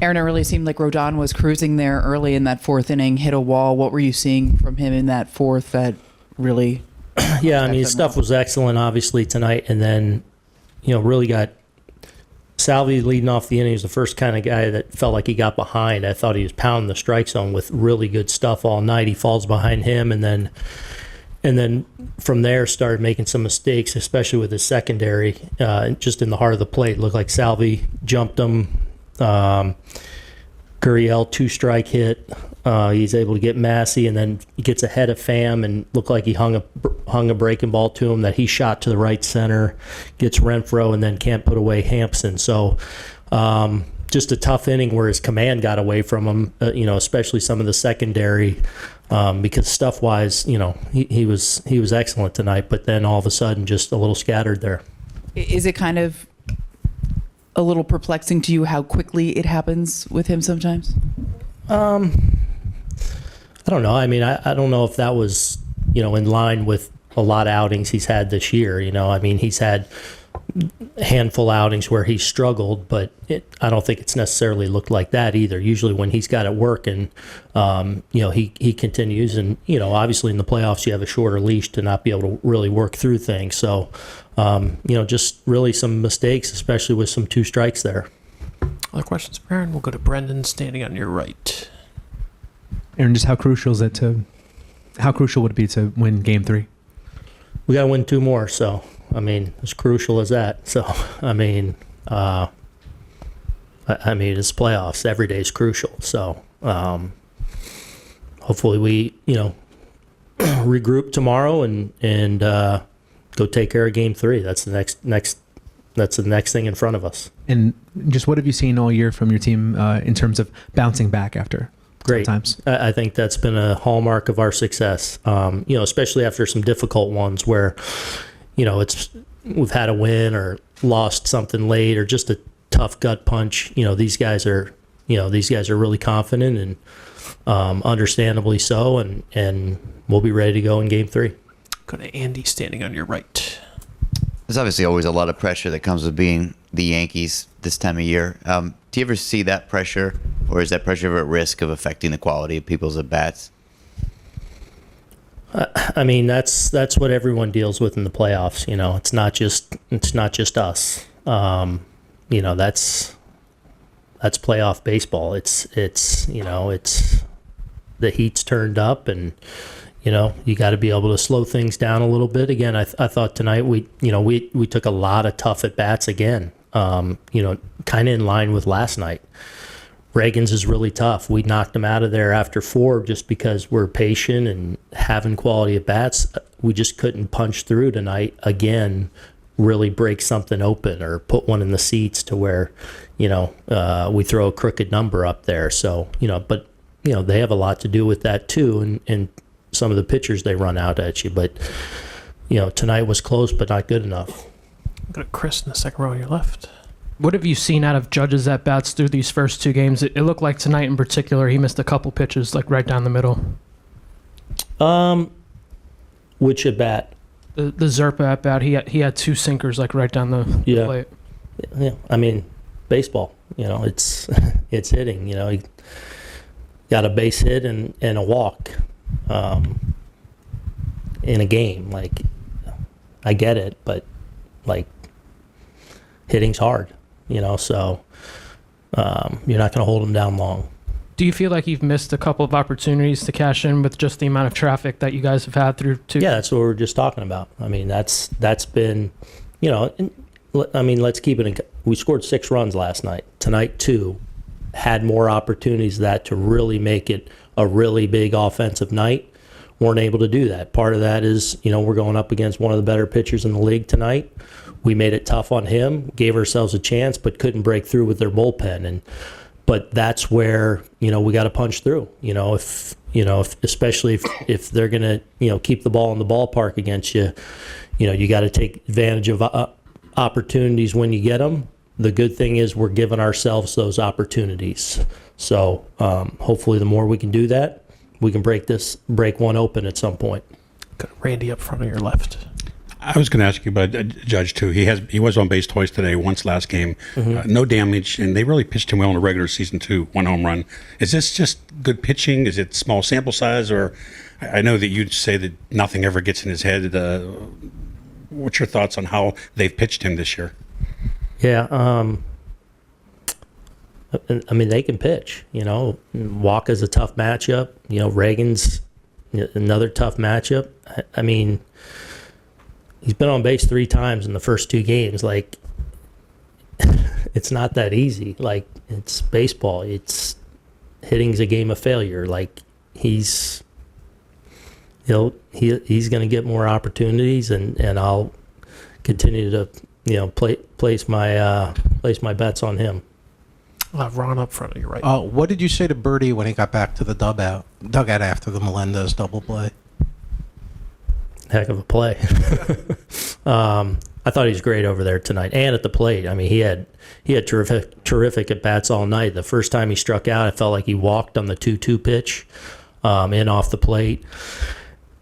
Aaron, it really seemed like Rodon was cruising there early in that fourth inning, hit a wall. What were you seeing from him in that fourth that really... Yeah, I mean, his stuff was excellent, obviously, tonight. And then, really got Salvi leading off the inning. He was the first kind of guy that felt like he got behind. I thought he was pounding the strike zone with really good stuff all night. He falls behind him, and then from there started making some mistakes, especially with his secondary, just in the heart of the plate. It looked like Salvi jumped him. Gurriel, 2-strike hit. He's able to get Massey, and then he gets ahead of Pham and looked like he hung a breaking ball to him that he shot to the right center, gets Renfroe, and then can't put away Hampson. So just a tough inning where his command got away from him, especially some of the secondary, because stuff-wise, he was excellent tonight, but then all of a sudden just a little scattered there. Is it kind of a little perplexing to you how quickly it happens with him sometimes? I don't know. I mean, I don't know if that was, in line with a lot of outings he's had this year. I mean, he's had a handful of outings where he's struggled, but I don't think it's necessarily looked like that either. Usually when he's got it working, he continues. And, obviously in the playoffs you have a shorter leash to not be able to really work through things. So, just really some mistakes, especially with some 2 strikes there. Other questions for Aaron? We'll go to Brendan, standing on your right. Aaron, just how crucial would it be to win Game 3? We got to win 2 more, so I mean, as crucial as that. So I mean, it's playoffs. Every day is crucial. So hopefully we regroup tomorrow and go take care of Game 3. That's the next thing in front of us. And just what have you seen all year from your team in terms of bouncing back after great times? I think that's been a hallmark of our success, especially after some difficult ones where, we've had a win or lost something late or just a tough gut punch. These guys are really confident and understandably so, and we'll be ready to go in Game 3. Go to Andy, standing on your right. There's obviously always a lot of pressure that comes with being the Yankees this time of year. Do you ever see that pressure, or is that pressure ever at risk of affecting the quality of people's at-bats? I mean, that's what everyone deals with in the playoffs. It's not just us. That's playoff baseball. It's the heat's turned up, and you got to be able to slow things down a little bit. Again, I thought tonight we took a lot of tough at bats again. Kind of in line with last night. Reagan's is really tough. We knocked him out of there after 4 just because we're patient and having quality at bats. We just couldn't punch through tonight again, really break something open or put one in the seats to where, we throw a crooked number up there. So, but they have a lot to do with that too. And some of the pitchers they run out at you, but tonight was close, but not good enough. Go to Chris in the second row on your left. What have you seen out of Judge's at-bats through these first 2 games? It looked like tonight in particular he missed a couple pitches, like right down the middle. Which at-bat? The Zerpa at-bat, he had 2 sinkers, like right down the plate. Yeah, I mean, baseball, it's hitting. He got a base hit and a walk in a game. Like, I get it, but, like, hitting's hard. So you're not going to hold them down long. Do you feel like you've missed a couple of opportunities to cash in with just the amount of traffic that you guys have had through 2? Yeah, that's what we were just talking about. I mean, that's been, let's keep it we scored 6 runs last night. Tonight, 2. Had more opportunities to really make it a really big offensive night. Weren't able to do that. Part of that is, we're going up against one of the better pitchers in the league tonight. We made it tough on him, gave ourselves a chance, but couldn't break through with their bullpen. But that's where, we got to punch through. Especially if they're going to, keep the ball in the ballpark against you, you got to take advantage of opportunities when you get them. The good thing is we're giving ourselves those opportunities. So hopefully the more we can do that, we can break one open at some point. Got Randy up front on your left. I was going to ask you about Judge too. He was on base twice today, once last game, no damage, and they really pitched him well in the regular season too. 1 home run. Is this just good pitching? Is it small sample size, or I know that you'd say that nothing ever gets in his head. What's your thoughts on how they've pitched him this year? Yeah, I mean, they can pitch. Walker's a tough matchup. Reagan's another tough matchup. I mean, he's been on base 3 times in the first 2 games. Like, it's not that easy. Like, it's baseball. It's hitting's a game of failure. Like, he's going to get more opportunities, and I'll continue to place my bets on him. Ron up front of you, right? What did you say to Birdie when he got back to the dugout after the Melendez double play? Heck of a play. I thought he was great over there tonight and at the plate. I mean, he had terrific at bats all night. The first time he struck out, I felt like he walked on the 2-2 pitch, in off the plate,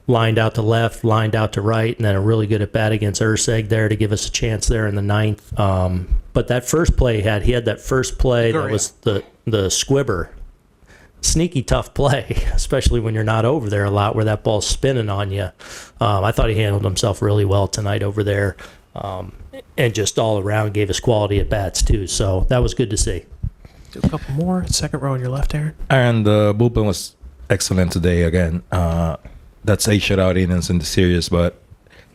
lined out to left, lined out to right, and then a really good at bat against Urseg there to give us a chance there in the 9th. But that first play he had that first play that was the squibber. Sneaky tough play, especially when you're not over there a lot, where that ball's spinning on you. I thought he handled himself really well tonight over there, and just all around gave us quality at bats too. So that was good to see. Do a couple more. Second row on your left, Aaron. And the bullpen was excellent today again. That's 8 shutout innings in the series, but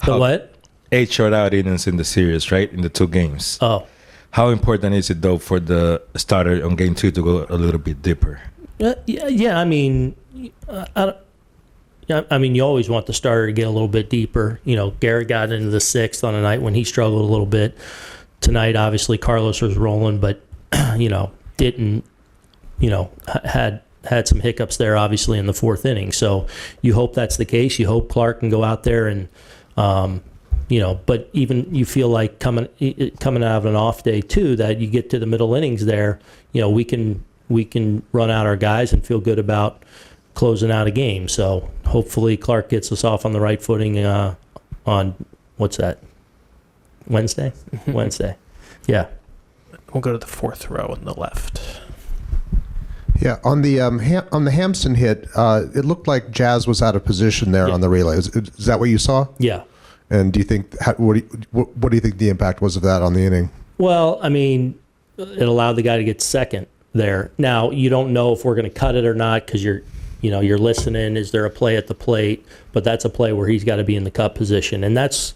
The what? 8 shutout innings in the series, right? In the 2 games. Oh, How important is it though for the starter on game 2 to go a little bit deeper? yeah. I mean, you always want the starter to get a little bit deeper. Garrett got into the 6th on a night when he struggled a little bit. Tonight, obviously, Carlos was rolling, but didn't. Had some hiccups there, obviously, in the 4th inning. So you hope that's the case. You hope Clark can go out there and, but even you feel like coming out of an off day too, that you get to the middle innings there, we can run out our guys and feel good about closing out a game. So hopefully Clark gets us off on the right footing on, what's that, Wednesday? Wednesday. Yeah. We'll go to the 4th row on the left. Yeah, on the Hampson hit, it looked like Jazz was out of position there on the relay. Is that what you saw? Yeah. And do you think what do you think the impact was of that on the inning? Well, I mean, it allowed the guy to get second there. Now you don't know if we're going to cut it or not because you're listening. Is there a play at the plate? But that's a play where he's got to be in the cut position, and that's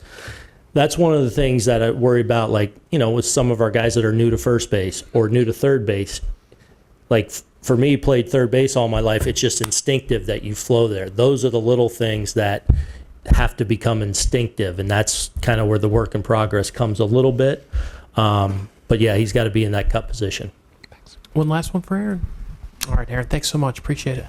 one of the things that I worry about. Like with some of our guys that are new to first base or new to third base, like. For me, played third base all my life, it's just instinctive that you flow there. Those are the little things that have to become instinctive, and that's kind of where the work in progress comes a little bit. But yeah, he's got to be in that cut position. One last one for Aaron. All right, Aaron, thanks so much. Appreciate it.